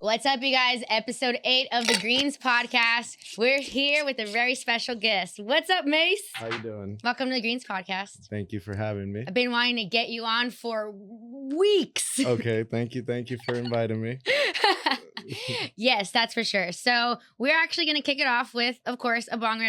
What's up, you guys? Episode 8 of the Greens podcast. We're here with a very special guest. What's up, Mace? How you doing? Welcome to the Greens podcast. Thank you for having me. I've been wanting to get you on for weeks. Okay, thank you for inviting me. Yes, that's for sure. So we're actually going to kick it off with, of course, a bong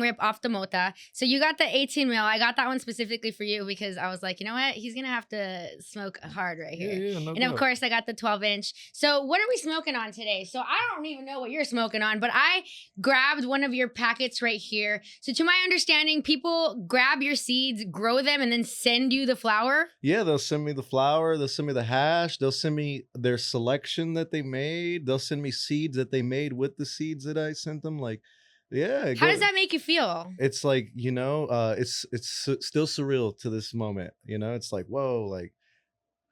rip off the mota. So you got the 18 mil. I got that one specifically for you because I was like, you know what? He's going to have to smoke hard right here. Yeah, no and doubt. of course, I got the 12-inch. So what are we smoking on today? So I don't even know what you're smoking on, but I grabbed one of your packets right here. So to my understanding, people grab your seeds, grow them, and then send you the flower. Yeah, they'll send me the flour. They'll send me the hash. They'll send me their selection that they made. They'll send me seeds that they made with the seeds that I sent them. Like, yeah. How does that make you feel? It's like, it's still surreal to this moment. It's like, whoa, like,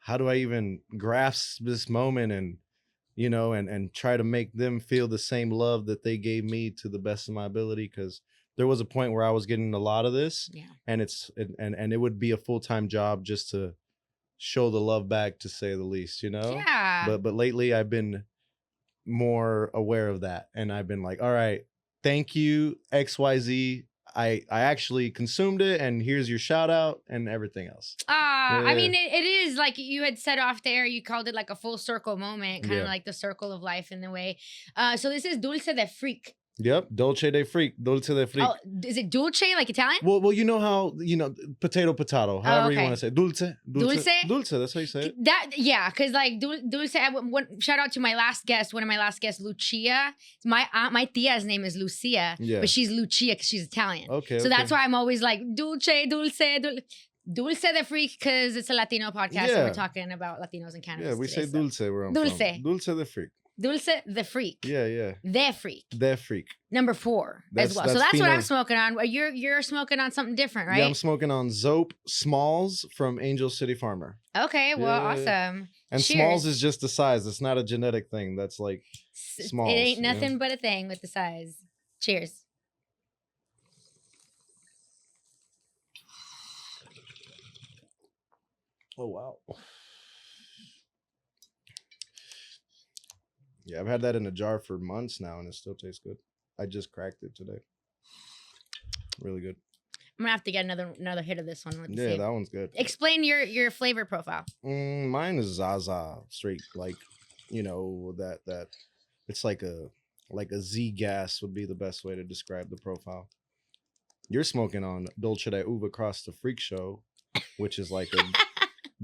how do I even grasp this moment and try to make them feel the same love that they gave me to the best of my ability? Because there was a point where I was getting a lot of this, and it would be a full-time job just to show the love back, to say the least, Yeah. But lately I've been more aware of that, and I've been like, all right, thank you, XYZ. I actually consumed it, and here's your shout out and everything else. I mean, it is like you had said off there, you called it like a full circle moment, kind of like the circle of life in the way. So this is Dulce de Freak. Yep, Dulce de Freak. Oh, is it dulce like Italian? Well, you know how, potato, however you want to say it. Dulce. That's how you say it. Because like dulce. Shout out to my last guest, one of my last guests, Lucia. My tia's name is Lucia, but she's Lucia because she's Italian. Okay. So that's why I'm always like dulce de Freak, because it's a Latino podcast and we're talking about Latinos in Canada. Yeah, we say dulce where I'm Dulce. from. Dulce de Freak. Dulce the Freak. Yeah. The Freak. The Freak. Number 4 as well. So that's what I'm smoking on. You're smoking on something different, right? Yeah, I'm smoking on Zope Smalls from Angel City Farmer. Okay, well, awesome. And Cheers. Smalls is just the size. It's not a genetic thing. That's like Smalls. It ain't nothing but a thing with the size. Cheers. Oh, wow. Yeah, I've had that in a jar for months now, and it still tastes good. I just cracked it today. Really good. I'm gonna have to get another hit of this one. Let me see. That one's good. Explain your flavor profile. Mine is Zaza, straight, like, that it's like a Z gas would be the best way to describe the profile. You're smoking on Dolce de Uva Cross the Freak Show, which is like a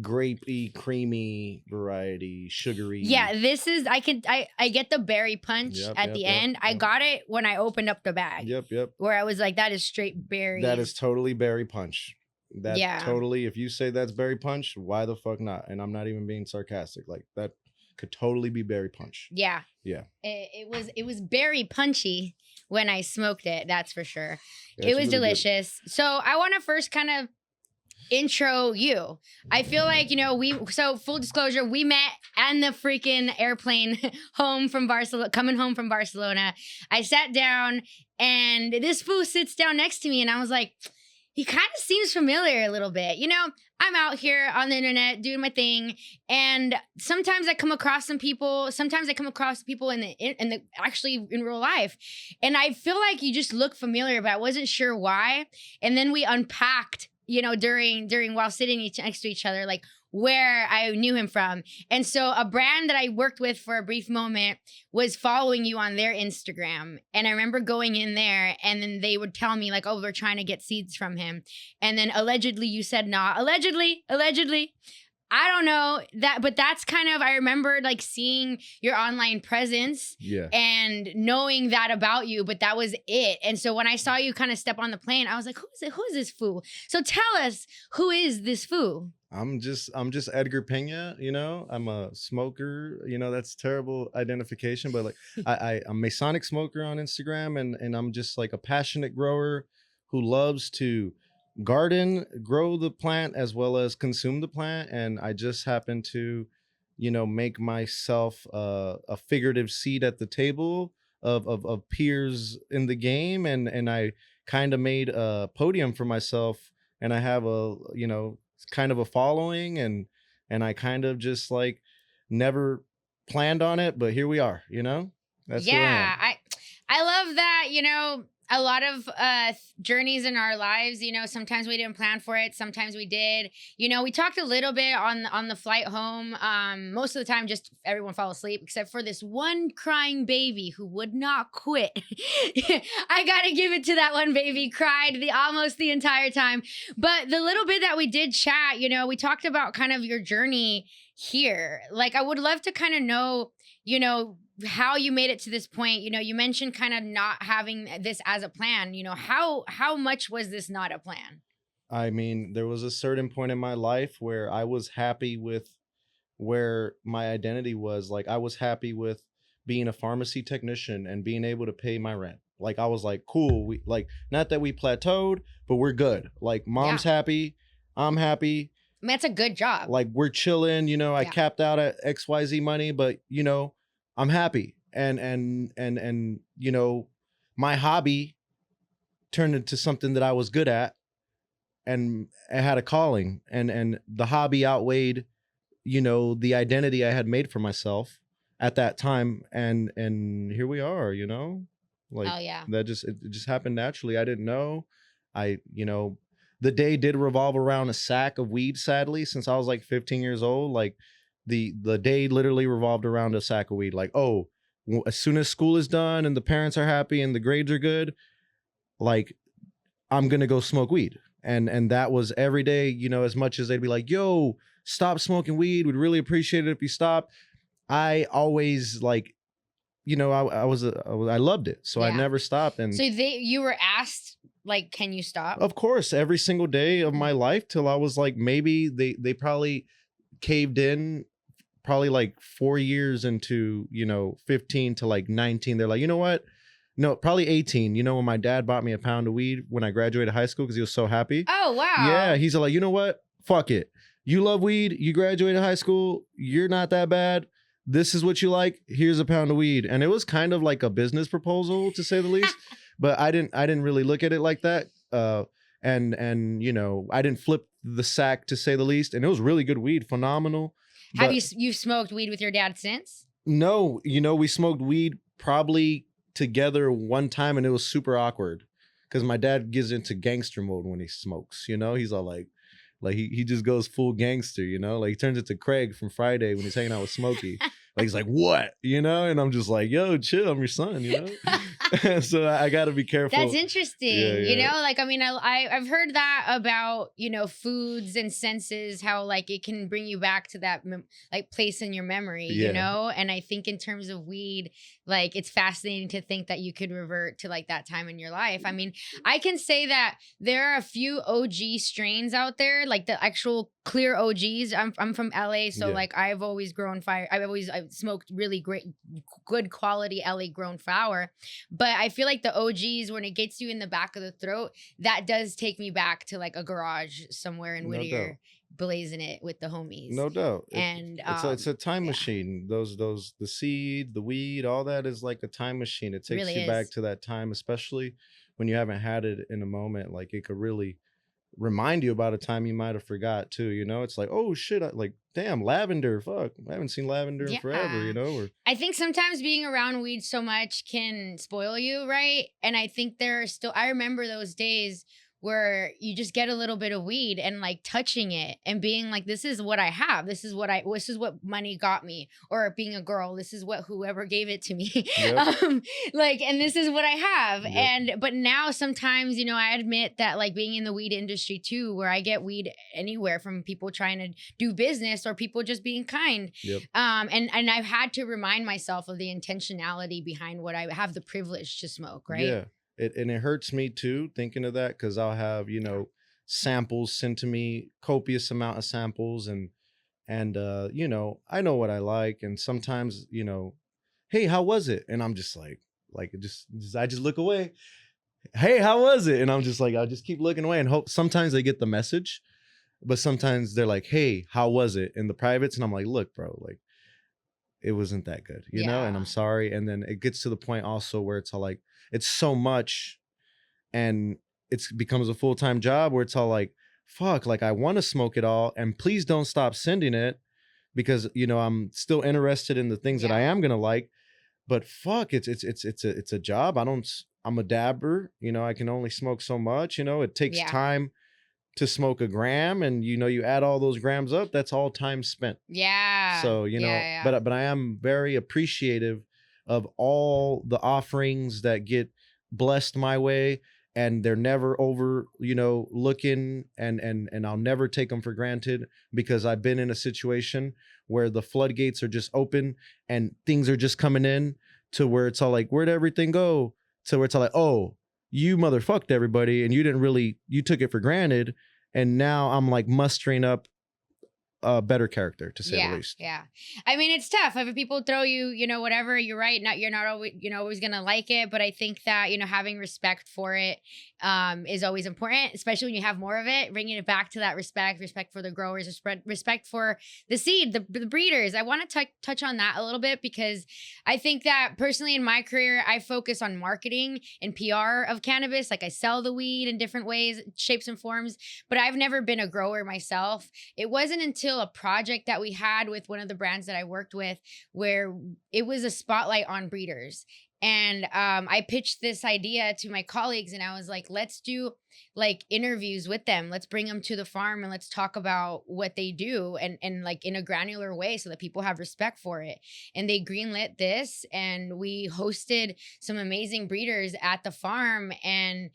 grapey, creamy variety, sugary. Yeah, this is I get the berry punch at the end. I got it when I opened up the bag. Yep. Where I was like, that is straight berry. That is totally berry punch. Totally, if you say that's berry punch, why the fuck not? And I'm not even being sarcastic. Like, that could totally be berry punch. Yeah. It was berry punchy when I smoked it, that's for sure. It was really delicious. Good. So I want to first kind of intro you. I feel like, so full disclosure, we met on the freaking airplane coming home from Barcelona. I sat down and this fool sits down next to me and I was like, he kind of seems familiar a little bit. I'm out here on the internet doing my thing, and sometimes I come across some people. Sometimes I come across people in the actually in real life, and I feel like you just look familiar, but I wasn't sure why. And then we unpacked, during while sitting next to each other, like where I knew him from. And so a brand that I worked with for a brief moment was following you on their Instagram. And I remember going in there and then they would tell me like, oh, we're trying to get seeds from him. And then allegedly you said, nah, allegedly. I don't know that, but that's kind of, I remember like seeing your online presence and knowing that about you, but that was it. And so when I saw you kind of step on the plane, I was like, who is this fool? So tell us, who is this fool? I'm just Edgar Peña, I'm a smoker, that's terrible identification, but like I'm a Masonic smoker on Instagram, and I'm just like a passionate grower who loves to garden, grow the plant as well as consume the plant. And I just happen to, make myself a figurative seat at the table of peers in the game. And I kind of made a podium for myself, and I have a, kind of a following, and I kind of just like never planned on it, but here we are, you know? That's who I am. Yeah, I love that, you know, a lot of journeys in our lives, you know, sometimes we didn't plan for it, sometimes we did. You know, we talked a little bit on the flight home. Most of the time just everyone fell asleep except for this one crying baby who would not quit. I got to give it to that one baby, cried almost the entire time. But the little bit that we did chat, you know, we talked about kind of your journey here. Like I would love to kind of know, you know, how you made it to this point. You know, you mentioned kind of not having this as a plan. You know, how much was this not a plan? I mean, there was a certain point in my life where I was happy with where my identity was. Like I was happy with being a pharmacy technician and being able to pay my rent. Like I was like, cool. We like, not that we plateaued, but we're good. Like mom's happy, I'm happy. I mean, that's a good job. Like we're chilling, you know, I capped out at XYZ money, but you know, I'm happy. And you know, my hobby turned into something that I was good at, and I had a calling, and the hobby outweighed, you know, the identity I had made for myself at that time. And here we are, you know, like that it just happened naturally. I didn't know. You know, the day did revolve around a sack of weed, sadly, since I was like 15 years old. Like the day literally revolved around a sack of weed. Like, oh, as soon as school is done and the parents are happy and the grades are good, like I'm gonna go smoke weed. And that was every day, you know, as much as they'd be like, yo, stop smoking weed, we'd really appreciate it if you stop. I always, like, you know, I loved it, so I never stopped. And so you were asked, like, can you stop? Of course, every single day of my life till I was like, maybe they probably caved in probably like 4 years into, you know, 15 to like 19. They're like, you know what? No, probably 18. You know, when my dad bought me a pound of weed when I graduated high school because he was so happy. Oh, wow. Yeah, he's like, you know what? Fuck it. You love weed. You graduated high school. You're not that bad. This is what you like. Here's a pound of weed. And it was kind of like a business proposal, to say the least. But I didn't really look at it like that. And you know, I didn't flip the sack, to say the least. And it was really good weed, phenomenal. Have you smoked weed with your dad since? No, you know, we smoked weed probably together one time, and it was super awkward because my dad gets into gangster mode when he smokes. You know, he's all like he just goes full gangster. You know, like he turns into Craig from Friday when he's hanging out with Smokey. Like he's like, what? You know, and I'm just like, yo, chill, I'm your son. You know, so I got to be careful. That's interesting. Yeah. You know, like, I mean, I've heard that about, you know, foods and senses, how like it can bring you back to that like place in your memory, you know? And I think in terms of weed, like it's fascinating to think that you could revert to like that time in your life. I mean, I can say that there are a few OG strains out there, like the actual clear OGs. I'm from LA, so like I've always grown fire. I've smoked really good quality LA grown flower. But I feel like the OGs, when it gets you in the back of the throat, that does take me back to like a garage somewhere in Whittier, blazing it with the homies. No doubt. And it's a time machine. The seed, the weed, all that is like a time machine. It takes you back to that time, especially when you haven't had it in a moment. Like it could really remind you about a time you might have forgot too. You know, it's like, oh shit, like damn, lavender, fuck, I haven't seen lavender in forever. You know, I think sometimes being around weed so much can spoil you, right? And I think I remember those days where you just get a little bit of weed and like touching it and being like, this is what I have. This is what money got me. Or being a girl, this is what whoever gave it to me. Like, and this is what I have. But now sometimes, you know, I admit that like being in the weed industry too, where I get weed anywhere from people trying to do business or people just being kind. And I've had to remind myself of the intentionality behind what I have the privilege to smoke, right? Yeah. And it hurts me too, thinking of that, because I'll have, you know, samples sent to me, copious amount of samples, and you know, I know what I like, and sometimes, you know, hey, how was it? And I'm just like I just look away. Hey, how was it? And I'm just like, I'll just keep looking away and hope sometimes they get the message, but sometimes they're like, hey, how was it in the privates? And I'm like, look, bro, like it wasn't that good, you know, and I'm sorry. And then it gets to the point also where it's all like, it's so much and it becomes a full-time job where it's all like, fuck, like I want to smoke it all and please don't stop sending it because, you know, I'm still interested in the things that I am going to like, but fuck, it's a job. I'm a dabber, you know, I can only smoke so much, you know, it takes time to smoke a gram, and, you know, you add all those grams up, that's all time spent. So, you know, but I am very appreciative of all the offerings that get blessed my way, and they're never over, you know, looking, and I'll never take them for granted, because I've been in a situation where the floodgates are just open and things are just coming in, to where it's all like, where'd everything go? So where it's all like, oh, you motherfucked everybody, and you took it for granted. And now I'm like mustering up a better character, to say the least. Yeah. I mean, it's tough. If people throw you, you know, whatever, you're right. You're not always, you know, always going to like it. But I think that, you know, having respect for it is always important, especially when you have more of it, bringing it back to that respect for the growers, respect for the seed, the breeders. I want to touch on that a little bit, because I think that personally in my career, I focus on marketing and PR of cannabis. Like I sell the weed in different ways, shapes and forms, but I've never been a grower myself. It wasn't until a project that we had with one of the brands that I worked with, where it was a spotlight on breeders. And I pitched this idea to my colleagues, and I was like, let's do like interviews with them. Let's bring them to the farm and let's talk about what they do, and like in a granular way, so that people have respect for it. And they greenlit this, and we hosted some amazing breeders at the farm, and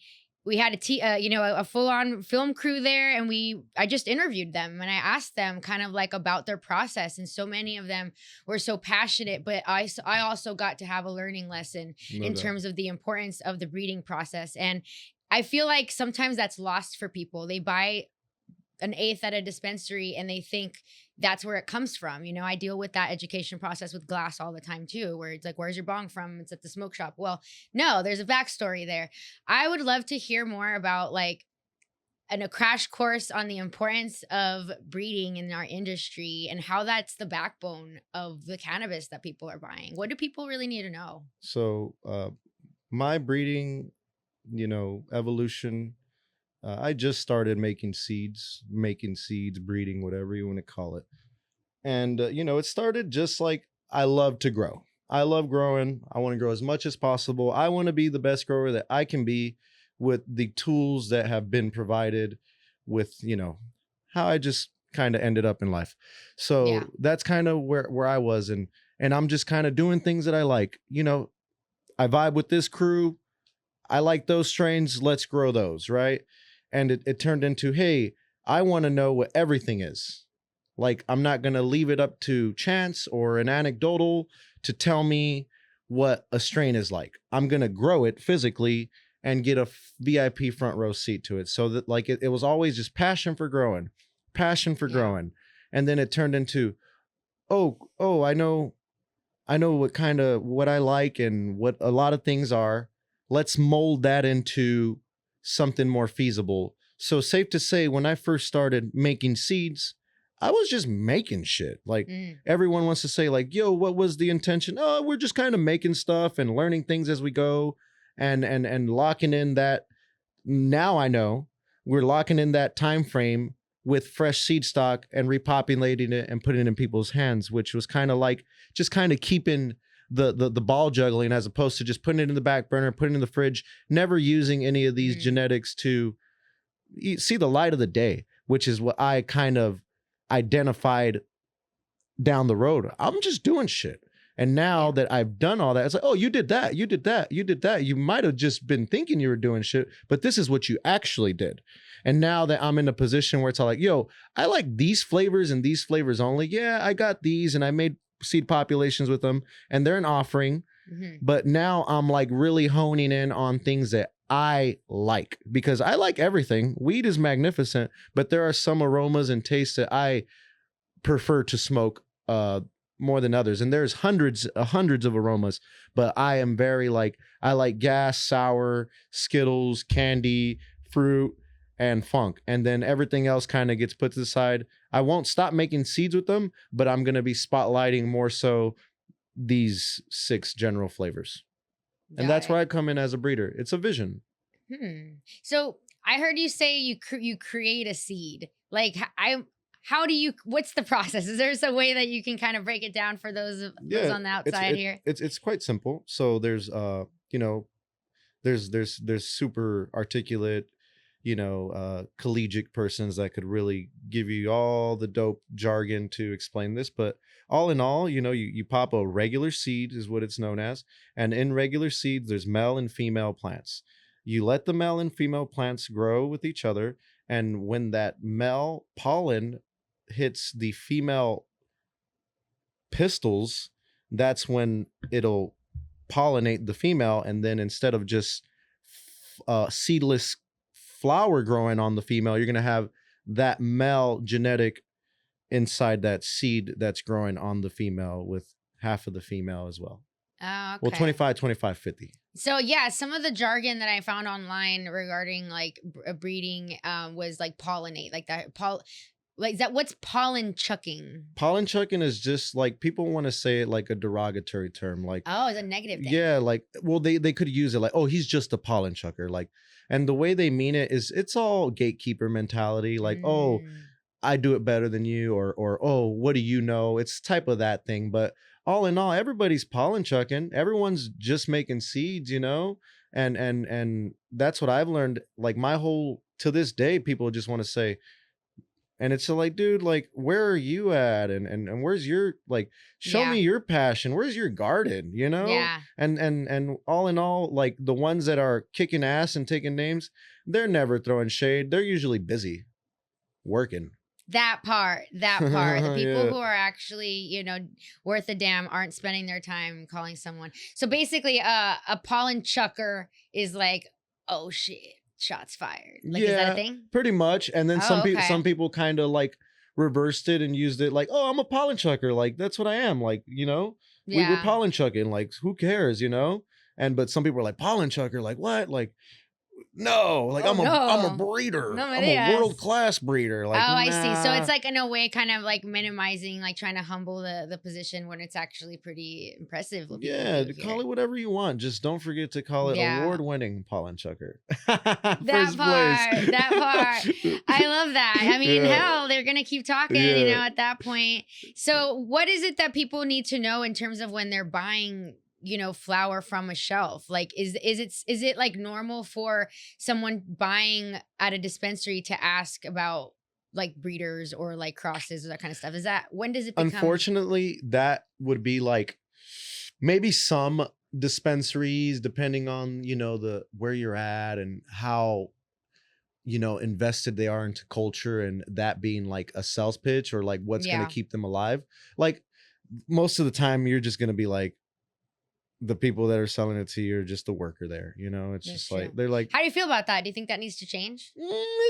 we had a full-on film crew there, and I just interviewed them, and I asked them kind of like about their process. And so many of them were so passionate, but I also got to have a learning lesson in terms of the importance of the breeding process. And I feel like sometimes that's lost for people. They buy an eighth at a dispensary and they think that's where it comes from. You know, I deal with that education process with glass all the time too, where it's like, where's your bong from? It's at the smoke shop. Well, no, there's a backstory there. I would love to hear more about like a crash course on the importance of breeding in our industry, and how that's the backbone of the cannabis that people are buying. What do people really need to know? So my breeding, you know, evolution, I just started making seeds, breeding, whatever you want to call it. And, you know, it started just like, I love to grow. I love growing. I want to grow as much as possible. I want to be the best grower that I can be, with the tools that have been provided, with, you know, how I just kind of ended up in life. So that's kind of where I was. And I'm just kind of doing things that I like. You know, I vibe with this crew. I like those strains. Let's grow those, right? And it turned into, hey, I want to know what everything is. Like, I'm not going to leave it up to chance or an anecdotal to tell me what a strain is like. I'm going to grow it physically and get a VIP front row seat to it. So that like, it was always just passion for growing. And then it turned into, oh, I know what I like and what a lot of things are. Let's mold that into something more feasible. So safe to say, when I first started making seeds, I was just making shit. Like everyone wants to say like, yo, what was the intention? Oh, we're just kind of making stuff and learning things as we go, and locking in that. Now I know we're locking in that time frame with fresh seed stock and repopulating it and putting it in people's hands, which was kind of like just kind of keeping the ball juggling, as opposed to just putting it in the back burner, putting it in the fridge, never using any of these genetics to see the light of the day, which is what I kind of identified down the road. I'm just doing shit. And now that I've done all that, it's like, oh, you did that. You might have just been thinking you were doing shit, but this is what you actually did. And now that I'm in a position where it's all like, yo, I like these flavors and these flavors only. Yeah, I got these, and I made seed populations with them, and they're an offering. But now I'm like really honing in on things that I like, because I like everything. Weed is magnificent, but there are some aromas and tastes that I prefer to smoke more than others. And there's hundreds of aromas, but I am very like, I like gas, sour, Skittles, candy, fruit, and funk. And then everything else kind of gets put to the side. I won't stop making seeds with them, but I'm going to be spotlighting more so these 6 general flavors. And that's where I come in as a breeder. It's a vision. So I heard you say you create a seed. Like, how do you, what's the process? Is there a way that you can kind of break it down for those on the outside here? It's quite simple. So there's you know, there's super articulate, you know, collegiate persons that could really give you all the dope jargon to explain this. But all in all, you know, you pop a regular seed is what it's known as. And in regular seeds, there's male and female plants. You let the male and female plants grow with each other. And when that male pollen hits the female pistils, that's when it'll pollinate the female. And then instead of just seedless flower growing on the female, you're going to have that male genetic inside that seed that's growing on the female with half of the female as well. Oh, okay. Well, 25, 25, 50. So yeah, some of the jargon that I found online regarding like breeding was like pollinate, like that like is that what's pollen chucking? Pollen chucking is just like people want to say it like a derogatory term, like oh, it's a negative thing. Yeah, like well they could use it like, oh, he's just a pollen chucker, like, and the way they mean it is it's all gatekeeper mentality, like oh, I do it better than you, or oh, what do you know? It's type of that thing. But all in all, everybody's pollen chucking. Everyone's just making seeds, you know, and that's what I've learned. Like my whole to this day, people just want to say. And it's like, dude, like, where are you at? And where's your, like, show me your passion. Where's your garden, you know? Yeah. And all in all, like, the ones that are kicking ass and taking names, they're never throwing shade. They're usually busy working. That part. The people who are actually, you know, worth a damn aren't spending their time calling someone. So basically, a pollen chucker is like, oh, shit. Shots fired. Like, is that a thing? Pretty much. And then some people kind of like reversed it and used it like, oh, I'm a pollen chucker. Like, that's what I am. Like, you know, we're pollen chucking. Like, who cares, you know? But some people are like, pollen chucker. Like, what? Like, no, like I'm a breeder. No, I'm a world-class breeder. Like, I see. So it's like in a way kind of like minimizing, like trying to humble the position when it's actually pretty impressive. Yeah, call it whatever you want. Just don't forget to call it award-winning pollen chucker. That part. I love that. I mean, hell, they're gonna keep talking, you know, at that point. So what is it that people need to know in terms of when they're buying, you know, flower from a shelf? Like, is it like normal for someone buying at a dispensary to ask about like breeders or like crosses or that kind of stuff? Is that, when does it become? Unfortunately, that would be like maybe some dispensaries, depending on, you know, where you're at and how, you know, invested they are into culture, and that being like a sales pitch or like what's going to keep them alive. Like most of the time you're just going to be like, the people that are selling it to you are just the worker there, you know. It's just like, they're like, how do you feel about that? Do you think that needs to change?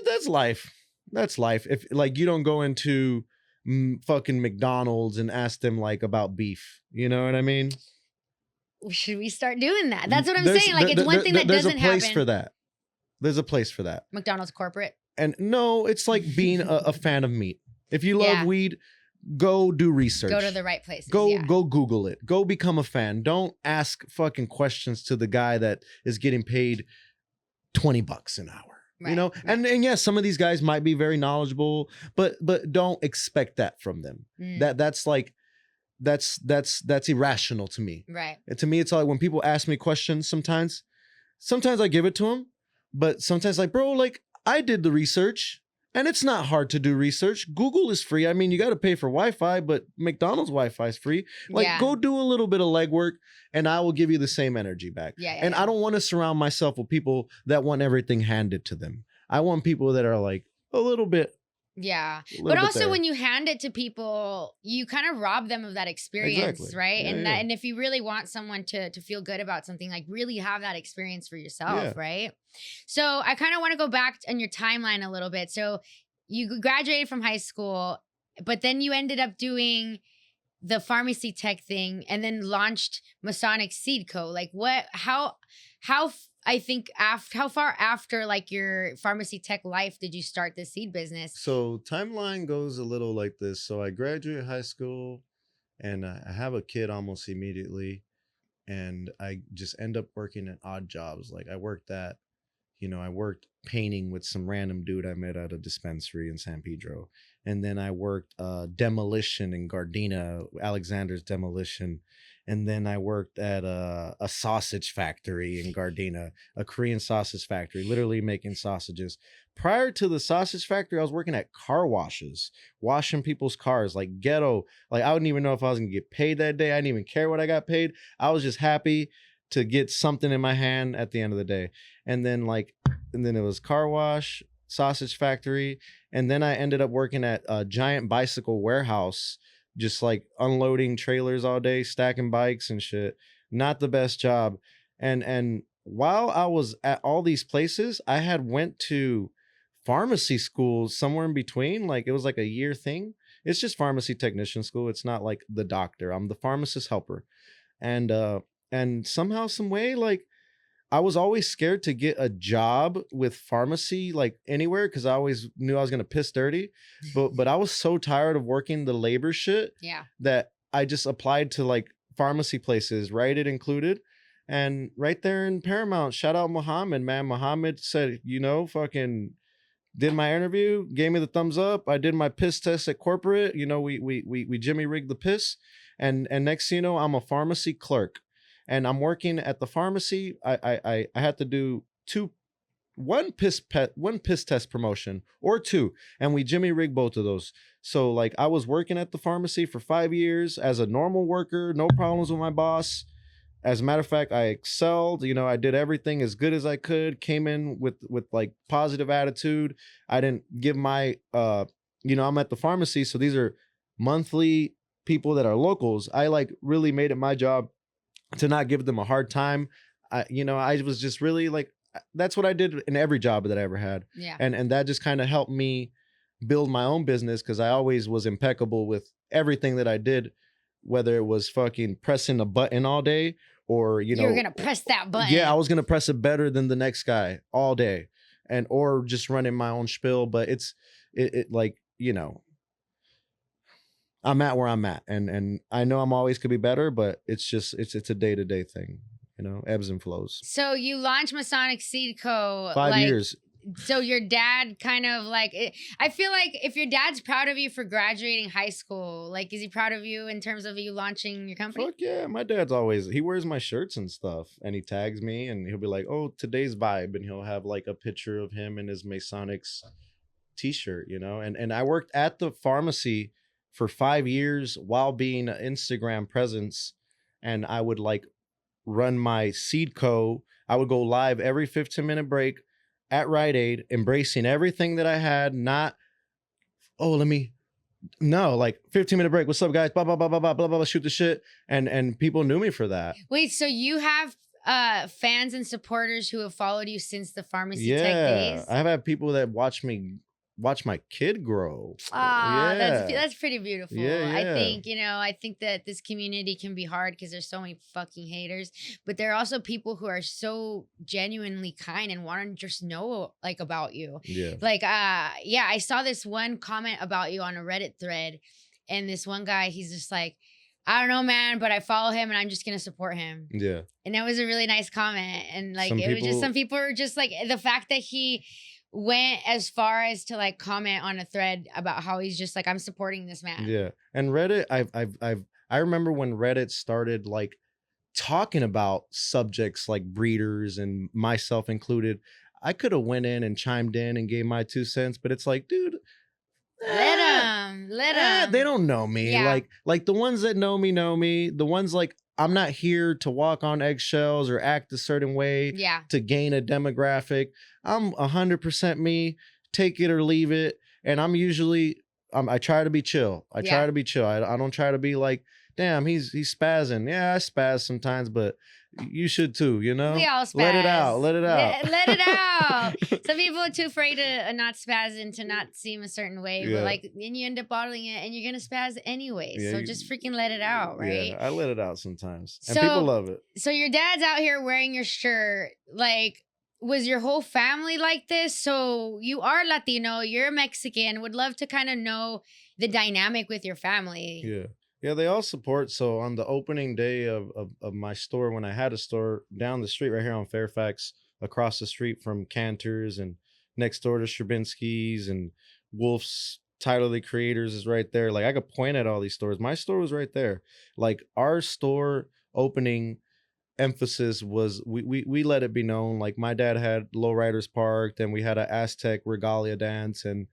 That's life. If like you don't go into fucking McDonald's and ask them like about beef, you know what I mean? Should we start doing that? That's what I'm saying. Like, it's one thing that doesn't happen. There's a place for that. There's a place for that. McDonald's corporate. And no, it's like being a fan of meat. If you love weed, go do research. Go to the right places. Go Google it. Go become a fan. Don't ask fucking questions to the guy that is getting paid $20 an hour. Right, you know, and yes, some of these guys might be very knowledgeable, but don't expect that from them. That's like that's irrational to me. Right. And to me, it's like when people ask me questions, sometimes I give it to them, but sometimes like, bro, like I did the research. And it's not hard to do research. Google is free. I mean, you got to pay for Wi-Fi, but McDonald's Wi-Fi is free. Like, go do a little bit of legwork, and I will give you the same energy back. I don't want to surround myself with people that want everything handed to them. I want people that are like a little bit. Yeah. But also when you hand it to people, you kind of rob them of that experience, right? And if you really want someone to feel good about something, like really have that experience for yourself, right? So I kind of want to go back on your timeline a little bit. So you graduated from high school, but then you ended up doing the pharmacy tech thing and then launched Masonic Seed Co. Like how I think how far after like your pharmacy tech life did you start the seed business? So timeline goes a little like this. So I graduate high school and I have a kid almost immediately. And I just end up working at odd jobs. Like I worked painting with some random dude I met at a dispensary in San Pedro. and then I worked demolition in Gardena, Alexander's Demolition. And then I worked at a sausage factory in Gardena, a Korean sausage factory, literally making sausages. Prior to the sausage factory, I was working at car washes, washing people's cars, like ghetto. Like I wouldn't even know if I was gonna get paid that day. I didn't even care what I got paid. I was just happy to get something in my hand at the end of the day. And then it was car wash, sausage factory, and then I ended up working at a giant bicycle warehouse, just like unloading trailers all day, stacking bikes and shit. Not the best job. And while I was at all these places, I had went to pharmacy school somewhere in between. Like it was like a year thing. It's just pharmacy technician school. It's not like the doctor. I'm the pharmacist helper. And somehow, some way, like I was always scared to get a job with pharmacy, like anywhere, because I always knew I was gonna piss dirty. But I was so tired of working the labor shit that I just applied to like pharmacy places, Right It included. And right there in Paramount, shout out Muhammad, man. Muhammad said, fucking did my interview, gave me the thumbs up. I did my piss test at corporate. We Jimmy rigged the piss. And next thing you know, I'm a pharmacy clerk. And I'm working at the pharmacy. I had to do one piss test promotion or two, and we Jimmy rigged both of those. So like I was working at the pharmacy for 5 years as a normal worker, no problems with my boss. As a matter of fact, I excelled. I did everything as good as I could. Came in with like positive attitude. I didn't give my I'm at the pharmacy, so these are monthly people that are locals. I like really made it my job to not give them a hard time. I was just really like, that's what I did in every job that I ever had. Yeah. And that just kind of helped me build my own business, because I always was impeccable with everything that I did, whether it was fucking pressing a button all day or, you were going to press that button. Yeah, I was going to press it better than the next guy all day, or just running my own spiel. But it like, I'm at where I'm at, and I know I'm always could be better, but it's just it's a day-to-day thing, ebbs and flows. So you launched Masonic Seed Co. 5 years. So your dad kind of like, I feel like if your dad's proud of you for graduating high school, like, is he proud of you in terms of you launching your company? Fuck yeah. My dad's he wears my shirts and stuff, and he tags me, and he'll be like, oh, today's vibe. And he'll have like a picture of him in his Masonics t-shirt, and I worked at the pharmacy for 5 years while being an Instagram presence. And I would like run my Seed Co. I would go live every 15-minute break at Rite Aid, embracing everything that I had. Not, like 15-minute break. What's up, guys? Blah, blah, blah, blah, blah, blah, blah, shoot the shit. And people knew me for that. Wait, so you have fans and supporters who have followed you since the pharmacy tech days? I've had people that watch my kid grow. That's pretty beautiful. Yeah. I think that this community can be hard because there's so many fucking haters, but there are also people who are so genuinely kind and want to just know like about you. I saw this one comment about you on a Reddit thread, and this one guy, he's just like, I don't know, man, but I follow him and I'm just going to support him. Yeah. And that was a really nice comment. And like, some people were just like, the fact that he went as far as to like comment on a thread about how he's just like, I'm supporting this man. Yeah. And Reddit, I remember when Reddit started like talking about subjects like breeders, and myself included. I could have went in and chimed in and gave my 2 cents, but it's like, dude, let them. They don't know me. Yeah. Like the ones that know me. The ones like, I'm not here to walk on eggshells or act a certain way to gain a demographic. I'm 100% me, take it or leave it. And I'm usually, I try to be chill. I try to be chill. I don't try to be like, damn, he's spazzing. Yeah, I spaz sometimes, but you should too, We all spaz. Let it out. Let it out. Some people are too afraid to not spaz and to not seem a certain way, but like, then you end up bottling it and you're going to spaz anyway. So just freaking let it out, right? Yeah, I let it out sometimes. And people love it. So your dad's out here wearing your shirt. Like, was your whole family like this? So you are Latino, you're Mexican. Would love to kind of know the dynamic with your family. Yeah. Yeah, they all support. So on the opening day of my store, when I had a store down the street right here on Fairfax, across the street from Cantor's and next door to Stravinsky's and Wolf's Tyler the Creators is right there. Like I could point at all these stores. My store was right there. Like our store opening emphasis was we let it be known. Like my dad had lowriders parked, and we had an Aztec regalia dance, and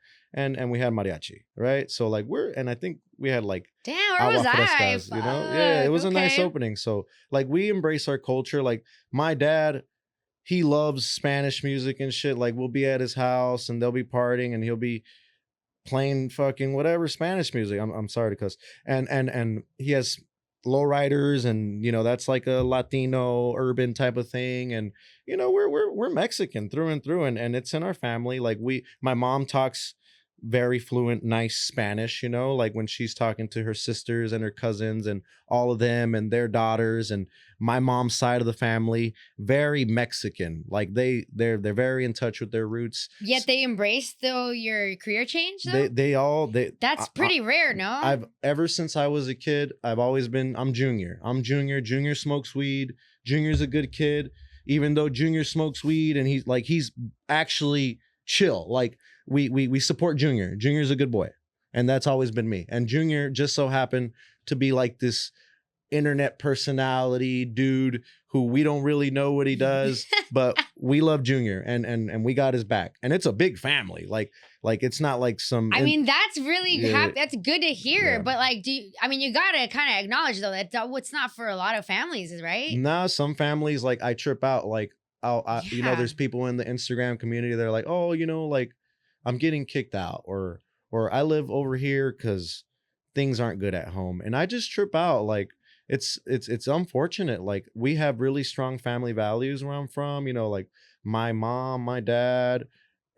we had mariachi, right? So like and I think we had like damn, where was I? frescas, you know? Yeah, it was a nice okay. opening. So like we embrace our culture. Like my dad, he loves Spanish music and shit. Like we'll be at his house and they'll be partying and he'll be playing fucking whatever Spanish music. I'm sorry to cuss. And he has lowriders, and you know that's like a Latino urban type of thing. And you know we're Mexican through and through, and it's in our family. Like my mom talks very fluent, nice Spanish, you know, like when she's talking to her sisters and her cousins and all of them and their daughters. And my mom's side of the family, very Mexican. Like they're very in touch with their roots. Yet they embrace though your career change though? That's pretty rare, no? I've ever since I was a kid, I've always been, I'm Junior. Junior smokes weed. Junior's a good kid. Even though Junior smokes weed and he's actually chill. Like we support Junior. Junior's a good boy. And that's always been me. And Junior just so happened to be like this internet personality dude who we don't really know what he does, but we love Junior and we got his back. And it's a big family. Like it's not like some. I mean, that's really that's good to hear. Yeah. But like, you gotta kind of acknowledge though that what's not for a lot of families, right? Nah, some families, like I trip out. Like you know, there's people in the Instagram community that are like, oh, you know, like I'm getting kicked out, or I live over here because things aren't good at home, and I just trip out. Like it's unfortunate. Like we have really strong family values where I'm from. You know, like my mom, my dad,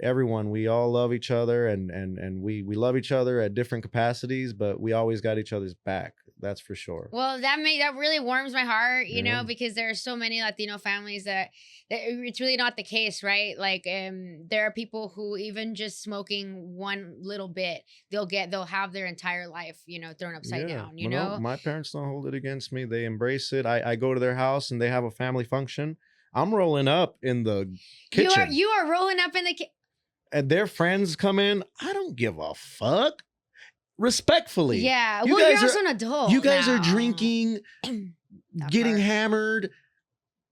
everyone, we all love each other, and we love each other at different capacities, but we always got each other's back. That's for sure. Well, that really warms my heart, you know, because there are so many Latino families that it's really not the case, right? Like, there are people who even just smoking one little bit, they'll have their entire life, you know, thrown upside down, you know? No, my parents don't hold it against me. They embrace it. I go to their house and they have a family function. I'm rolling up in the kitchen. You are rolling up in the kitchen. And their friends come in. I don't give a fuck. Respectfully. Yeah. Well, you're also an adult. You guys are drinking, getting hammered.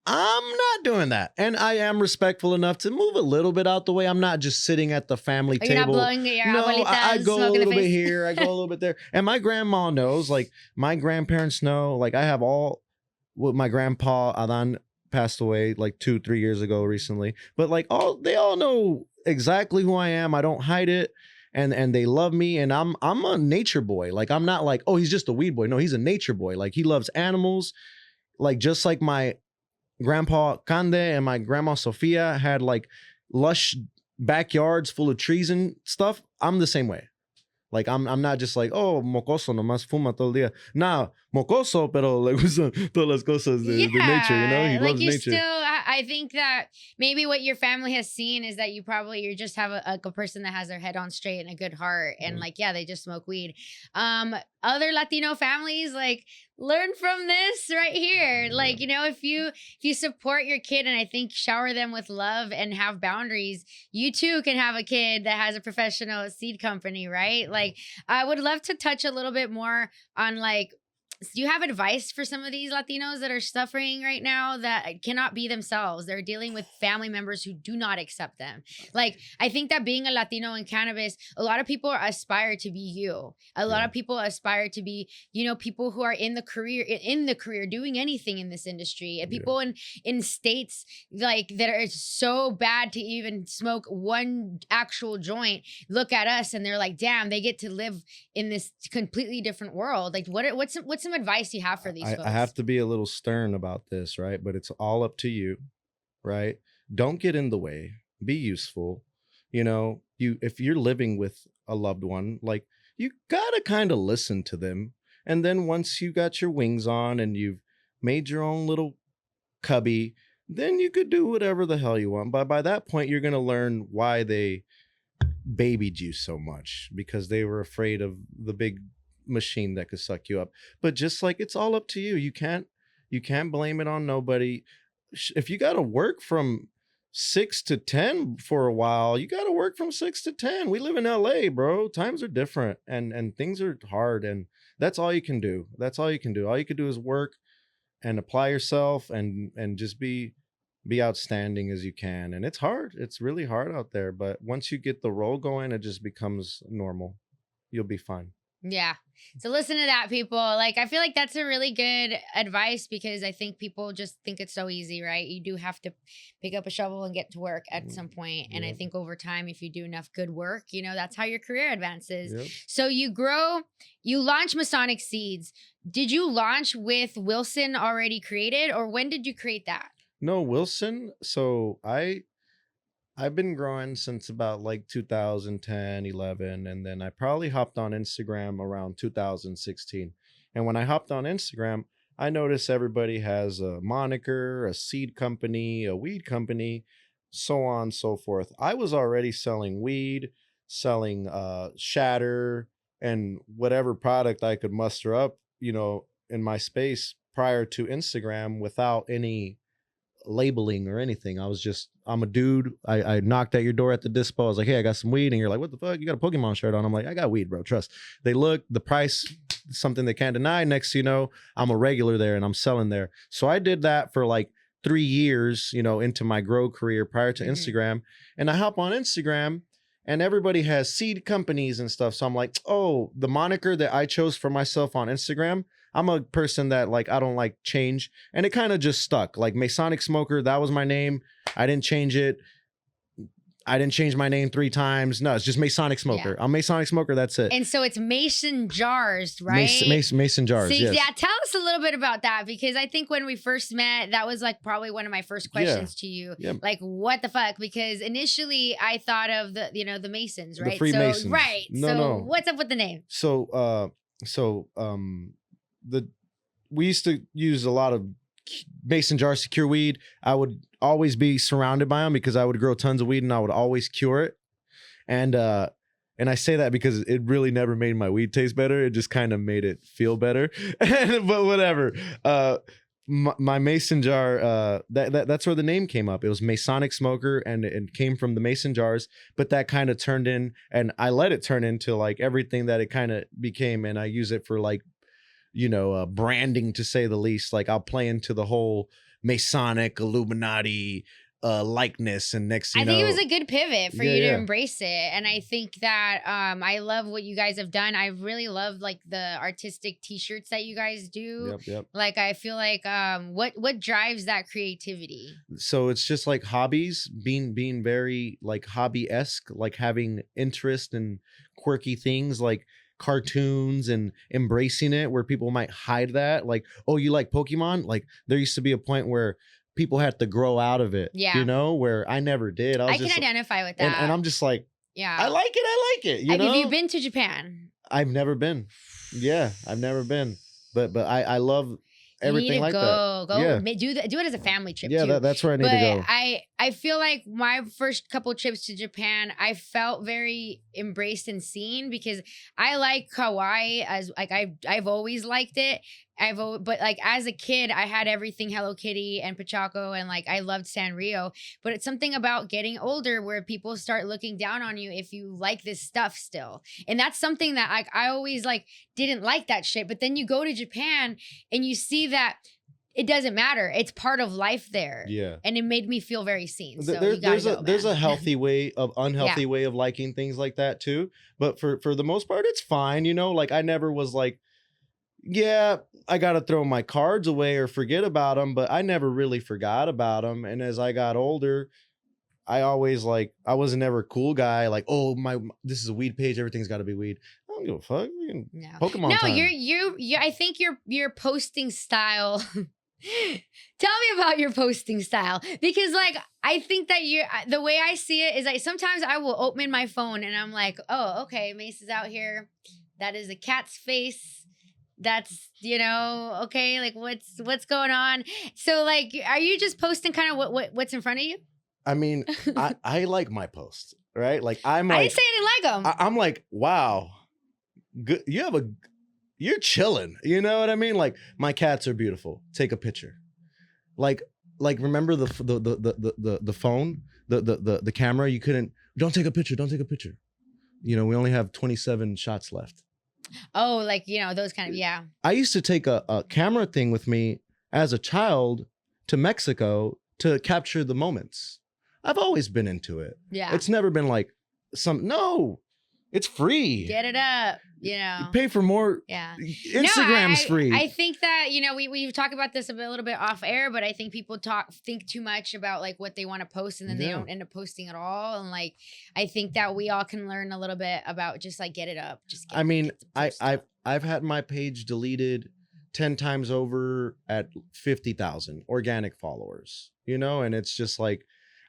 I'm not doing that. And I am respectful enough to move a little bit out the way. I'm not just sitting at the family table. You're not blowing your abuelita, I go a little bit here. I go a little bit there. And my grandma knows, like my grandparents know, like I have my grandpa Adan passed away like 2-3 years ago recently. But like they all know exactly who I am. I don't hide it. And they love me, and I'm a nature boy. Like I'm not like, oh, he's just a weed boy. No, he's a nature boy. Like he loves animals. Like just like my grandpa Cande and my grandma Sofia had like lush backyards full of trees and stuff. I'm the same way. Like I'm not just like, oh, mocoso nomás fuma todo el día. Nah, mocoso, pero le gusta todas las cosas de nature, you know? He loves nature. I think that maybe what your family has seen is that you just have a person that has their head on straight and a good heart. And like, they just smoke weed. Other Latino families, like, learn from this right here. Like, you know, if you support your kid and I think shower them with love and have boundaries, you too can have a kid that has a professional seed company, right? Like, I would love to touch a little bit more on like, do you have advice for some of these Latinos that are suffering right now that cannot be themselves? They're dealing with family members who do not accept them. Like, I think that being a Latino in cannabis, a lot of people aspire to be you. A lot of people aspire to be, you know, people who are in the career, doing anything in this industry. And people in states like that are so bad to even smoke one actual joint look at us and they're like, damn, they get to live in this completely different world. Like, what's some advice you have for these folks? I have to be a little stern about this, right? But it's all up to you, right? Don't get in the way. Be useful. You know, if you're living with a loved one, like you gotta kind of listen to them. And then once you got your wings on and you've made your own little cubby, then you could do whatever the hell you want. But by that point, you're gonna learn why they babied you so much, because they were afraid of the big machine that could suck you up. But just like, it's all up to you. You can't blame it on nobody. If you got to work from 6 to 10 for a while. You got to work from 6 to 10. We live in LA, bro. Times are different and things are hard, and that's all you can do. That's all you can do. All you can do is work and apply yourself and just be outstanding as you can. And it's hard. It's really hard out there, but once you get the roll going, it just becomes normal. You'll be fine. Yeah. So listen to that, people. Like, I feel like that's a really good advice because I think people just think it's so easy, right? You do have to pick up a shovel and get to work at some point. And I think over time, if you do enough good work, you know, that's how your career advances. Yep. So you launch Masonic Seeds. Did you launch with Wilson already created, or when did you create that? No, Wilson. So I've been growing since about like 2010, 11. And then I probably hopped on Instagram around 2016. And when I hopped on Instagram, I noticed everybody has a moniker, a seed company, a weed company, so on and so forth. I was already selling weed, selling shatter, and whatever product I could muster up, you know, in my space prior to Instagram without any labeling or anything. I'm a dude. I knocked at your door at the dispo. I was like, hey, I got some weed. And you're like, what the fuck? You got a Pokemon shirt on? I'm like, I got weed, bro. Trust. They look, the price, something they can't deny. Next, you know, I'm a regular there and I'm selling there. So I did that for like 3 years, you know, into my grow career prior to Instagram. And I hop on Instagram and everybody has seed companies and stuff. So I'm like, oh, the moniker that I chose for myself on Instagram, I'm a person that like, I don't like change. And it kind of just stuck. Like Masonic Smoker, that was my name. I didn't change it. I didn't change my name 3 times. No, it's just Masonic Smoker. Yeah. I'm Masonic Smoker. That's it. And so it's Mason Jars, right? Mason Jars, so, yes. Yeah, tell us a little bit about that, because I think when we first met, that was like probably one of my first questions to you. Yeah. Like, what the fuck? Because initially I thought of the Masons, right? The Freemasons. Right. No. What's up with the name? We used to use a lot of Mason jars to cure weed. I would always be surrounded by them because I would grow tons of weed and I would always cure it. And I say that because it really never made my weed taste better. It just kind of made it feel better. But whatever. My Mason jar, that's where the name came up. It was Masonic Smoker, and it came from the Mason jars, but that kind of turned in, and I let it turn into like everything that it kind of became. And I use it for like, you know, branding, to say the least. Like I'll play into the whole Masonic Illuminati likeness, and next I think it was a good pivot for you to embrace it. And I think that I love what you guys have done. I really love like the artistic t-shirts that you guys do. Yep. Like I feel like what drives that creativity? So it's just like hobbies, being very like hobby-esque, like having interest in quirky things like cartoons and embracing it, where people might hide that. Like, oh, you like Pokemon? Like there used to be a point where people had to grow out of it, you know, where I never did. I can identify with that. And I'm just like, I like it. You know? Have you been to Japan? I've never been. Yeah, I've never been. But I love everything like that. Go. Yeah. Do it as a family trip. Yeah, too. That's where I need to go. I feel like my first couple trips to Japan, I felt very embraced and seen, because I like kawaii as like I've always liked it. But like as a kid, I had everything Hello Kitty and Pachaco, and like I loved Sanrio. But it's something about getting older where people start looking down on you if you like this stuff still. And that's something that like I always like didn't like that shit. But then you go to Japan and you see that it doesn't matter. It's part of life there. Yeah. And it made me feel very seen. So there's a healthy way of unhealthy way of liking things like that too. But for the most part, it's fine. You know, like I never was like, yeah, I got to throw my cards away or forget about them, but I never really forgot about them. And as I got older, I always like, I wasn't ever a cool guy. Like, oh, this is a weed page. Everything's got to be weed. I don't give a fuck. No. Pokemon time. you I think your posting style. Tell me about your posting style, because like I think that the way I see it is like sometimes I will open my phone and I'm like, oh, okay, Mace is out here. That is a cat's face. That's, you know, okay, like what's going on? So like, are you just posting kind of what's in front of you? I mean, I like my posts, right? Like I didn't say I didn't like them. I'm like, wow, good. You're chilling. You know what I mean? Like my cats are beautiful. Take a picture. Like like remember the phone, the camera. You couldn't. Don't take a picture. Don't take a picture. You know, we only have 27 shots left. Oh, like, you know, those kind of, yeah. I used to take a camera thing with me as a child to Mexico to capture the moments. I've always been into it. Yeah. It's never been like no, it's free. Get it up, you know. You pay for more. Yeah. Instagram's free. I think that, you know, we talk about this a little bit off air, but I think people think too much about like what they want to post and then they don't end up posting at all. And like, I think that we all can learn a little bit about just like get it up. I've had my page deleted 10 times over at 50,000 organic followers, you know, and it's just like,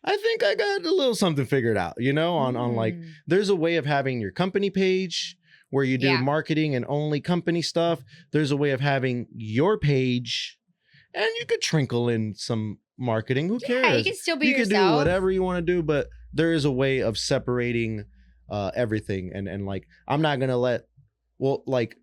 I think I got a little something figured out, you know, on like, there's a way of having your company page where you do marketing and only company stuff. There's a way of having your page and you could trinkle in some marketing. Who cares? Yeah, you can still be yourself. You can do whatever you want to do, but there is a way of separating everything. And like, I'm not going to let, like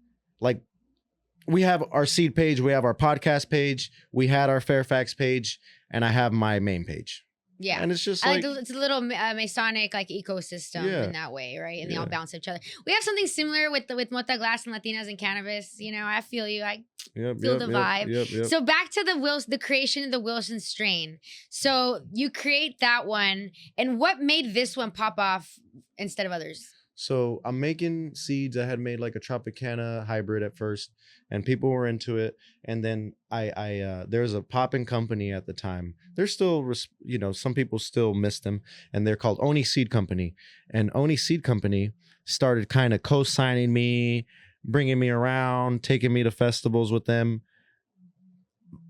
we have our seed page, we have our podcast page, we had our Fairfax page, and I have my main page. Yeah, and it's just like it's a little Masonic like ecosystem in that way, right? And they all bounce each other. We have something similar with Mota Glass and Latinas and cannabis. You know, I feel you. I feel the vibe. Yep. So back to the creation of the Wilson strain. So you create that one, and what made this one pop off instead of others? So I'm making seeds. I had made like a Tropicana hybrid at first, and people were into it. And then there was a popping company at the time. They're still, you know, some people still miss them, and they're called Oni Seed Company. And Oni Seed Company started kind of co-signing me, bringing me around, taking me to festivals with them,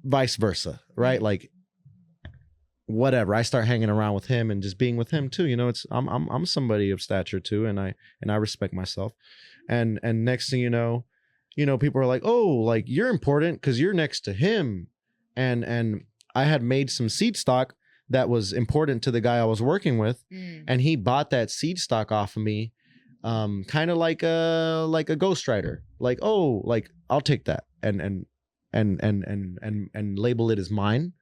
vice versa, right? Like, whatever, I start hanging around with him and just being with him too. You know, it's I'm somebody of stature too, and I respect myself. And next thing you know, people are like, oh, like you're important because you're next to him. And I had made some seed stock that was important to the guy I was working with, and he bought that seed stock off of me, kind of like a ghostwriter. Like, oh, like I'll take that and label it as mine.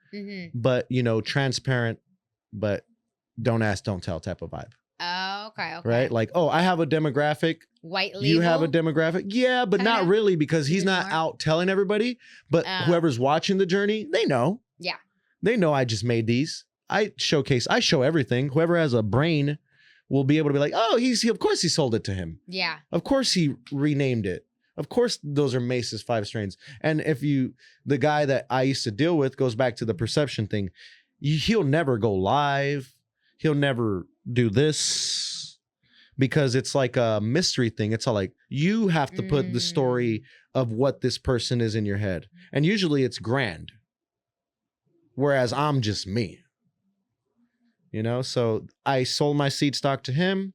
But, you know, transparent, but don't ask, don't tell type of vibe. Oh, okay. Right? Like, oh, I have a demographic. White label. You have a demographic. Yeah, but not really, because he's not out telling everybody. But whoever's watching the journey, they know. Yeah. They know I just made these. I show everything. Whoever has a brain will be able to be like, oh, of course he sold it to him. Yeah. Of course he renamed it. Of course, those are Mace's 5 strains. And if the guy that I used to deal with goes back to the perception thing, he'll never go live. He'll never do this because it's like a mystery thing. It's all like, you have to put the story of what this person is in your head. And usually it's grand. Whereas I'm just me. You know, so I sold my seed stock to him.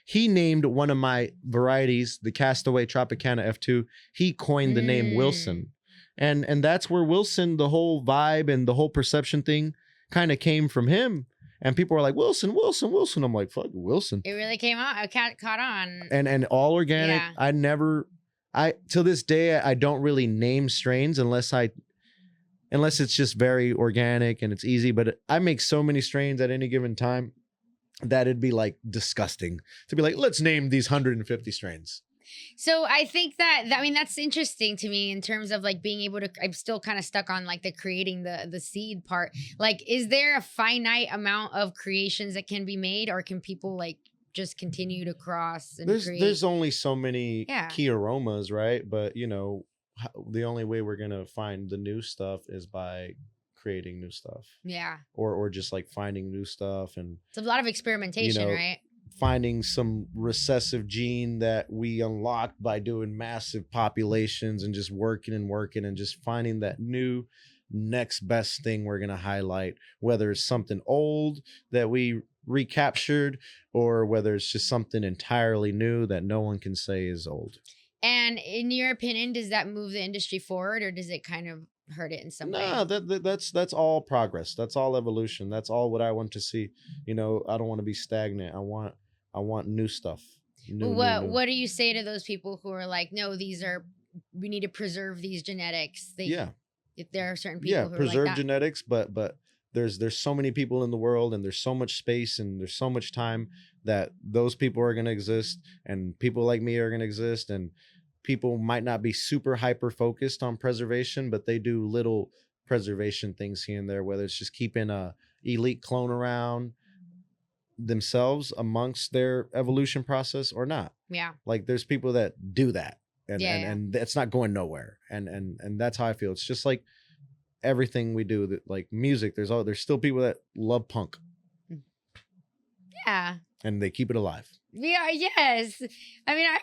He named one of my varieties, the Castaway Tropicana F2. He coined the name Wilson. And that's where Wilson, the whole vibe and the whole perception thing kind of came from him. And people were like, Wilson, Wilson, Wilson. I'm like, fuck, Wilson. It really came out. I caught on. And all organic. Yeah. Till this day, I don't really name strains unless it's just very organic and it's easy. But I make so many strains at any given time that it'd be like disgusting to be like, let's name these 150 strains. So I think that's interesting to me in terms of like being able to, I'm still kind of stuck on like the creating the seed part. Like, is there a finite amount of creations that can be made, or can people like just continue to cross and create? There's only so many key aromas, right? But you know, the only way we're going to find the new stuff is by creating new stuff. Yeah. Or just like finding new stuff. And it's a lot of experimentation, right? Finding some recessive gene that we unlocked by doing massive populations and just working and just finding that new next best thing we're going to highlight, whether it's something old that we recaptured or whether it's just something entirely new that no one can say is old. And in your opinion, does that move the industry forward, or does it kind of hurt it in some way? No, that's all progress. That's all evolution. That's all what I want to see. You know, I don't want to be stagnant. I want new stuff. What do you say to those people who are like, no, we need to preserve these genetics? If there are certain people who preserve are like that. genetics, but there's so many people in the world, and there's so much space, and there's so much time, that those people are going to exist, and people like me are going to exist, and people might not be super hyper focused on preservation, but they do little preservation things here and there, whether it's just keeping a elite clone around themselves amongst their evolution process or not. Yeah. Like there's people that do that, and Yeah, and that's not going nowhere, and that's how I feel. It's just like everything we do, that like music, there's still people that love punk, Yeah. and they keep it alive. Yeah, yes. I mean, I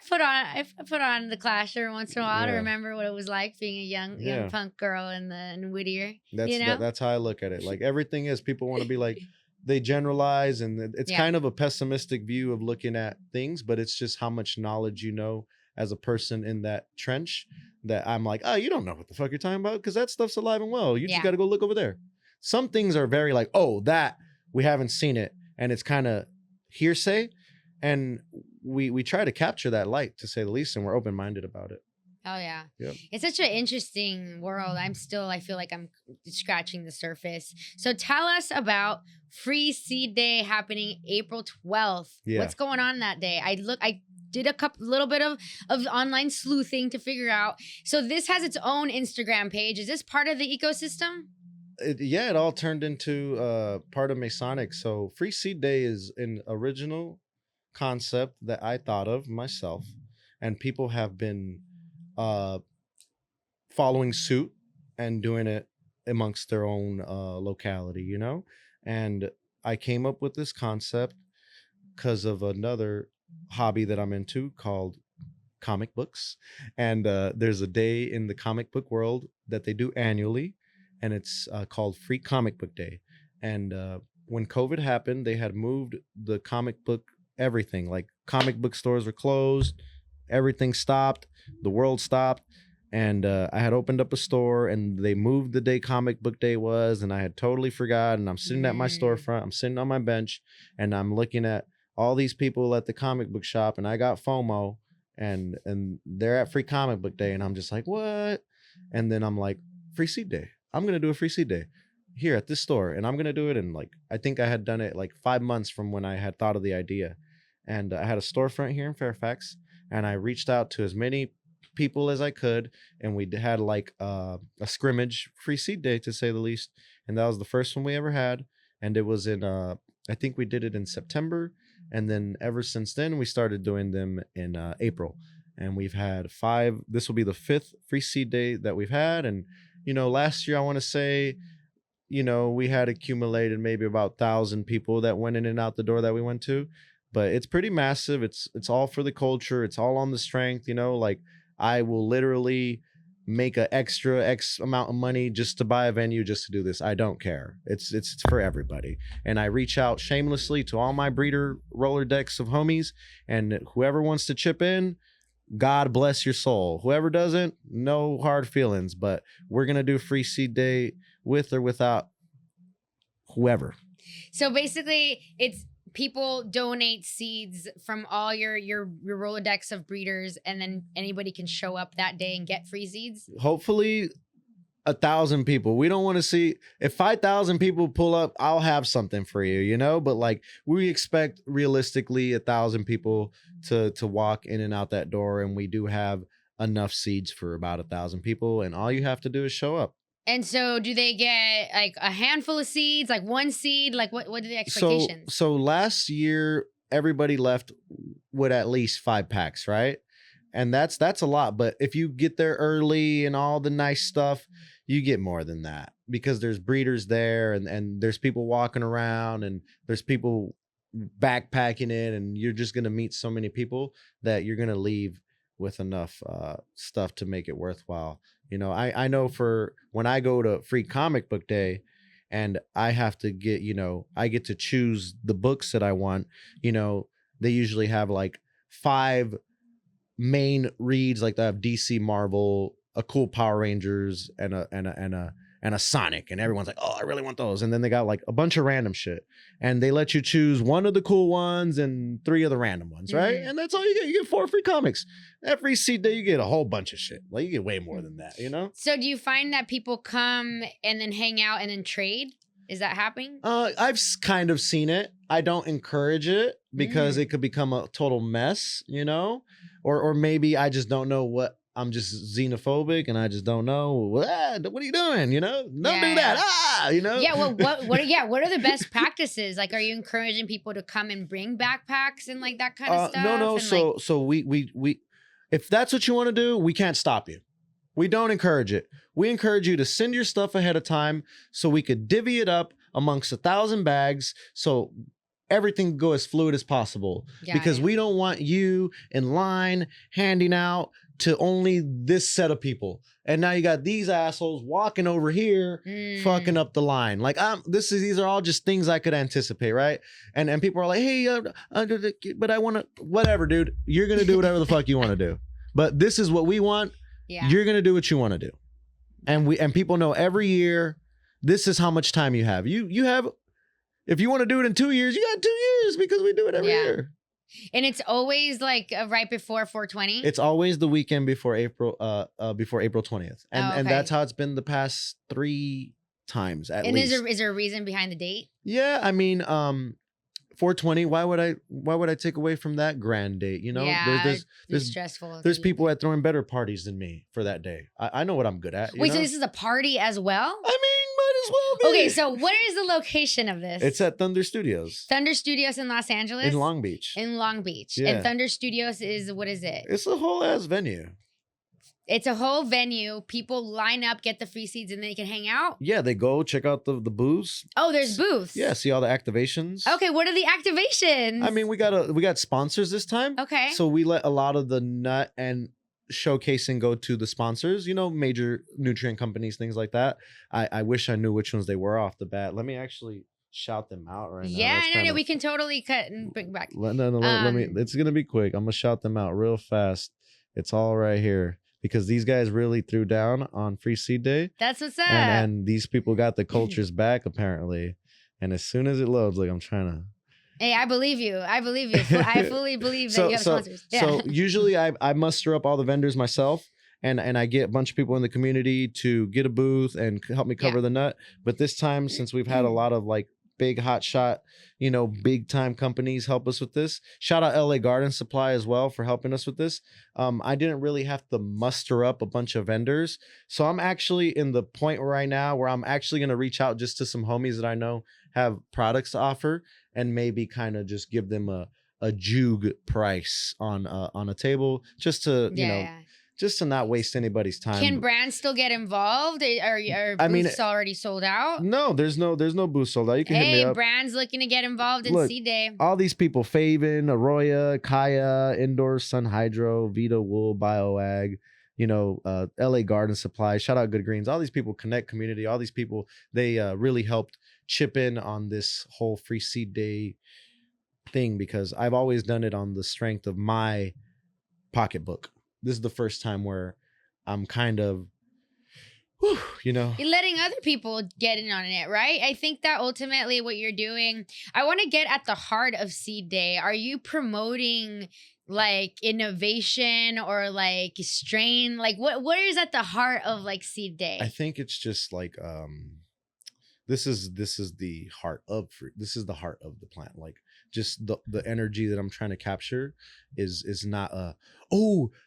put on the Clash every once in a while to remember what it was like being a young punk girl in Whittier. That's how I look at it. Like everything is, people want to be like, they generalize, and it's kind of a pessimistic view of looking at things, but it's just how much knowledge you know as a person in that trench, that I'm like, oh, you don't know what the fuck you're talking about, because that stuff's alive and well. You just got to go look over there. Some things are very like, oh, that we haven't seen it, and it's kind of hearsay, and we try to capture that light, to say the least, and we're open-minded about it. Oh yeah. Yep. It's such an interesting world. I feel like I'm scratching the surface. So tell us about Free Seed Day happening April 12th. Yeah. What's going on that day? I did a little bit of online sleuthing to figure out. So this has its own Instagram page. Is this part of the ecosystem? It all turned into part of Masonic. So Free Seed Day is an original concept that I thought of myself, and people have been following suit and doing it amongst their own locality, you know? And I came up with this concept because of another hobby that I'm into called comic books. And there's a day in the comic book world that they do annually, and it's called Free Comic Book Day. And when COVID happened, they had moved the comic book everything. Like comic book stores were closed, everything stopped, the world stopped. And I had opened up a store, and they moved the day comic book day was, and I had totally forgotten. I'm sitting at my storefront, I'm sitting on my bench, and I'm looking at all these people at the comic book shop, and I got FOMO, and they're at Free Comic Book Day, and I'm just like, what? And then I'm like, Free Seed Day. I'm gonna do a Free Seed Day here at this store, and I'm gonna do it in, like, I think I had done it like 5 months from when I had thought of the idea. And I had a storefront here in Fairfax, and I reached out to as many people as I could, and we had like a scrimmage Free Seed Day, to say the least. And that was the first one we ever had, and it was in I think we did it in September, and then ever since then we started doing them in April, and we've had 5. This will be the 5th Free Seed Day that we've had. And you know, last year I want to say, you know, we had accumulated maybe about 1,000 people that went in and out the door that we went to, but it's pretty massive. It's all for the culture, it's all on the strength, you know. Like, I will literally make an extra X amount of money just to buy a venue, just to do this. I don't care. It's for everybody. And I reach out shamelessly to all my breeder roller decks of homies, and whoever wants to chip in, God bless your soul. Whoever doesn't, no hard feelings, but we're going to do Free Seed Day with or without whoever. So basically it's people donate seeds from all your Rolodex of breeders, and then anybody can show up that day and get free seeds. Hopefully 1,000 people. We don't want to see, if 5,000 people pull up, I'll have something for you, you know. But like, we expect realistically 1,000 people to walk in and out that door, and we do have enough seeds for about 1,000 people, and all you have to do is show up. And so do they get like a handful of seeds, like one seed? Like what are the expectations? So last year, everybody left with at least 5 packs, right? And that's a lot. But if you get there early and all the nice stuff, you get more than that, because there's breeders there, and there's people walking around, and there's people backpacking it, and you're just going to meet so many people that you're going to leave with enough stuff to make it worthwhile. You know, I know for when I go to Free Comic Book Day and I have to get, you know, I get to choose the books that I want, you know, they usually have like 5 main reads, like they have DC, Marvel, a cool Power Rangers, and a Sonic, and everyone's like, oh, I really want those. And then they got like a bunch of random shit, and they let you choose 1 of the cool ones and 3 of the random ones, right? And that's all you get. You get 4 free comics. Every seed day, you get a whole bunch of shit. Like, you get way more than that, you know? So do you find that people come and then hang out and then trade? Is that happening? I've kind of seen it. I don't encourage it because it could become a total mess, you know, or maybe I just don't know what. I'm just xenophobic and I just don't know. What are you doing? You know, don't do that. You know. Yeah. Well, what are the best practices? Like, are you encouraging people to come and bring backpacks and like that kind of stuff? No. And So we, if that's what you want to do, we can't stop you. We don't encourage it. We encourage you to send your stuff ahead of time so we could divvy it up amongst 1,000 bags. So everything go as fluid as possible because we don't want you in line handing out to only this set of people. And now you got these assholes walking over here, fucking up the line. Like these are all just things I could anticipate, right? And people are like, hey, but I want to, whatever, dude. You're gonna do whatever the fuck you want to do. But this is what we want. Yeah. You're gonna do what you want to do. And people know every year, this is how much time you have. You have, if you want to do it in 2 years, you got 2 years because we do it every year. And it's always like right before 420. It's always the weekend before April 20th, and that's how it's been the past 3 times at least. And is there a reason behind the date? Yeah, I mean, 420. Why would I take away from that grand date? You know, there's stressful. There's people that throwing better parties than me for that day. I know what I'm good at. Wait, so this is a party as well? I mean, might as well be. Okay, so where is the location of this? It's at Thunder Studios. Thunder Studios in Los Angeles? In Long Beach. In Long Beach. Yeah. And Thunder Studios is, what is it? It's a whole ass venue. It's a whole venue. People line up, get the free seeds, and then they can hang out? Yeah, they go check out the booths. Oh, there's booths. Yeah, see all the activations. Okay, what are the activations? I mean, we got sponsors this time. Okay. So we let a lot of the nut and showcasing go to the sponsors, you know, major nutrient companies, things like that. I wish I knew which ones they were off the bat. Let me actually shout them out right now. Yeah, no, we can totally cut and bring back. Let me, it's going to be quick. I'm going to shout them out real fast. It's all right here. Because these guys really threw down on Free Seed Day. That's what's up. And these people got the cultures back, apparently. And as soon as it loads, like, I'm trying to... Hey, I believe you. I fully believe that you have sponsors. Yeah. So usually I muster up all the vendors myself. And I get a bunch of people in the community to get a booth and help me cover the nut. But this time, since we've had a lot of, like, big hot shot, you know, big time companies help us with this. Shout out LA Garden Supply as well for helping us with this. I didn't really have to muster up a bunch of vendors. So I'm actually in the point right now where I'm actually going to reach out just to some homies that I know have products to offer and maybe kind of just give them a juke price on a table just to, you know, just to not waste anybody's time. Can brands still get involved? Are booths already sold out? No, there's no booth sold out. You can hit me up. Brands looking to get involved in Seed Day. All these people, Faven, Arroyo, Kaya, Indoor, Sun Hydro, Vita Wool, BioAg, you know, LA Garden Supply, shout out Good Greens. All these people, Connect Community, all these people, they really helped chip in on this whole Free Seed Day thing because I've always done it on the strength of my pocketbook. This is the first time where I'm kind of, you know. You're letting other people get in on it, right? I think that ultimately what you're doing, I want to get at the heart of Seed Day. Are you promoting like innovation or like strain? Like what is at the heart of like Seed Day? I think it's just like, this is the heart of fruit. This is the heart of the plant. Like just the energy that I'm trying to capture is not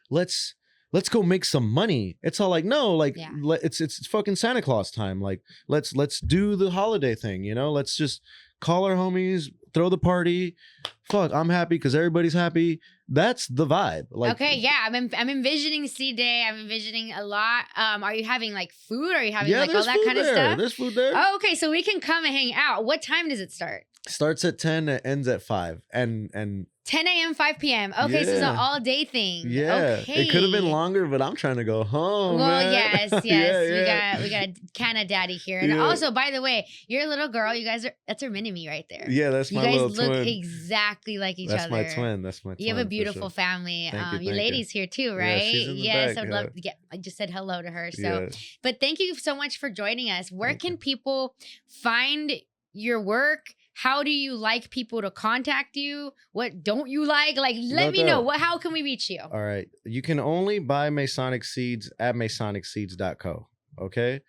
let's go make some money. It's all like, no, like it's fucking Santa Claus time. Like let's do the holiday thing, you know? Let's just call our homies, throw the party. Fuck, I'm happy because everybody's happy. That's the vibe. Like, okay, yeah, I'm envisioning Seed Day. I'm envisioning a lot. Are you having like food? Are you having like all that kind of stuff? There's food there. Oh, okay, so we can come and hang out. What time does it start? Starts at 10, it ends at 5. And 10 a.m., 5 p.m. Okay, so it's an all-day thing. Yeah, okay. It could have been longer, but I'm trying to go home. Well, man. yes. We got a Canna Daddy here. And also, by the way, you're a little girl. You guys that's her mini-me right there. Yeah, that's my little twin. You guys look exactly like each other. That's my twin. You have a beautiful family. Your lady's here too, right? Yeah, she's in the yes, back, I'd love to get. I just said hello to her. So, but thank you so much for joining us. Where can people find your work? How do you like people to contact you? What don't you like? Like, let me know. How can we reach you? All right. You can only buy Masonic Seeds at MasonicSeeds.co. Okay.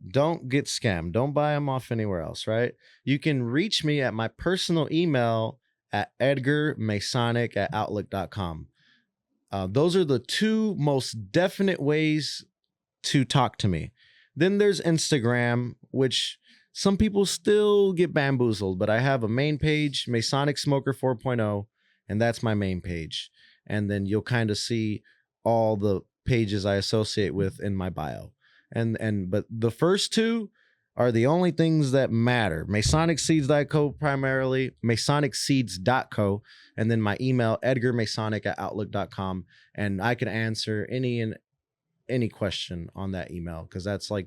don't get scammed. Don't buy them off anywhere else, right? You can reach me at my personal email at edgarmasonic@outlook.com. Those are the two most definite ways to talk to me. Then there's Instagram, which some people still get bamboozled, but I have a main page, Masonic Smoker 4.0, and that's my main page. And then you'll kind of see all the pages I associate with in my bio. But the first two are the only things that matter. Masonic Seeds Co primarily, Masonic Seeds Co, and then my email, edgarmasonic@outlook.com. And I can answer any question on that email because that's like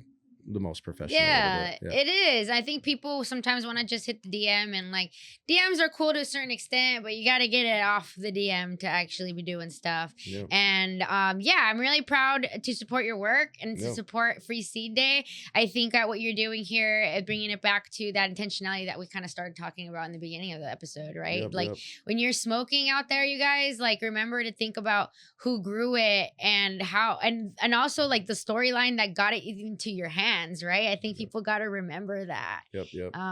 the most professional. Yeah, it is. I think people sometimes want to just hit the DM, and like DMs are cool to a certain extent, but you got to get it off the DM to actually be doing stuff. Yep. And yeah, I'm really proud to support your work and to support Free Seed Day. I think that what you're doing here, bringing it back to that intentionality that we kind of started talking about in the beginning of the episode, right? When you're smoking out there, you guys, like remember to think about who grew it and how, and also like the storyline that got it into your hands. Right? I think people got to remember that.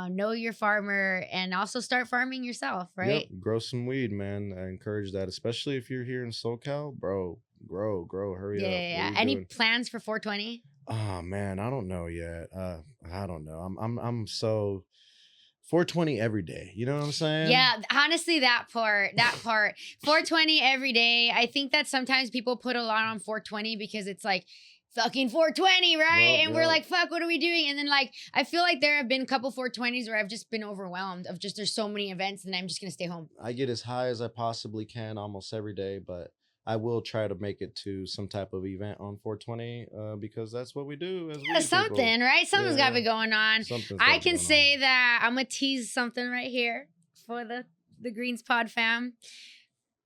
Know your farmer and also start farming yourself, right? Grow some weed, man. I encourage that, especially if you're here in SoCal, bro. Grow, hurry up. Yeah. Any plans for 420? Oh man, I don't know yet. I don't know. I'm so 420 every day. You know what I'm saying? Yeah, honestly, that part, 420 every day. I think that sometimes people put a lot on 420 because it's like, fucking 420, right? And we're like, fuck, what are we doing? And then like, I feel like there have been a couple 420s where I've just been overwhelmed of just, there's so many events and I'm just going to stay home. I get as high as I possibly can almost every day, but I will try to make it to some type of event on 420 because that's what we do. As something, people. Right? Something's got to be going on. I can say that I'm going to tease something right here for the Greens Pod fam.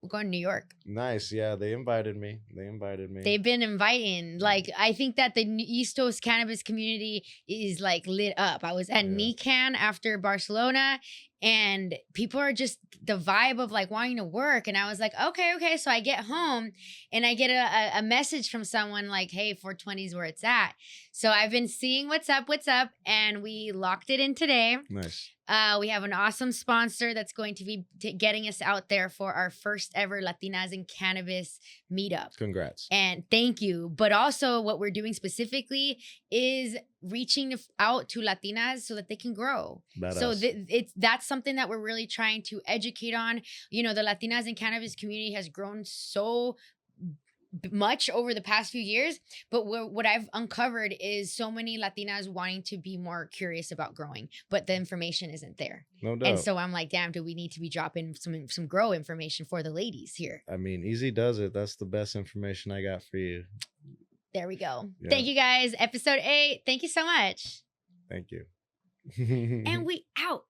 We're going to New York. Nice. Yeah, they invited me. They've been inviting. Like, I think that the East Coast cannabis community is like lit up. I was at NECAN after Barcelona and people are just the vibe of like wanting to work. And I was like, okay. So I get home and I get a message from someone like, hey, 420 is where it's at. So I've been seeing what's up. And we locked it in today. Nice. We have an awesome sponsor that's going to be getting us out there for our first ever Latinas in Cannabis meetup. Congrats. And thank you. But also what we're doing specifically is reaching out to Latinas so that they can grow. Badass. So that's something that we're really trying to educate on. You know, the Latinas in Cannabis community has grown so much over the past few years, but what I've uncovered is so many Latinas wanting to be more curious about growing, but the information isn't there. No doubt. And so I'm like, damn, do we need to be dropping some grow information for the ladies here? I mean, easy does it. That's the best information I got for you. There we go. Yeah. Thank you guys. Episode 8. Thank you so much. Thank you. And we out.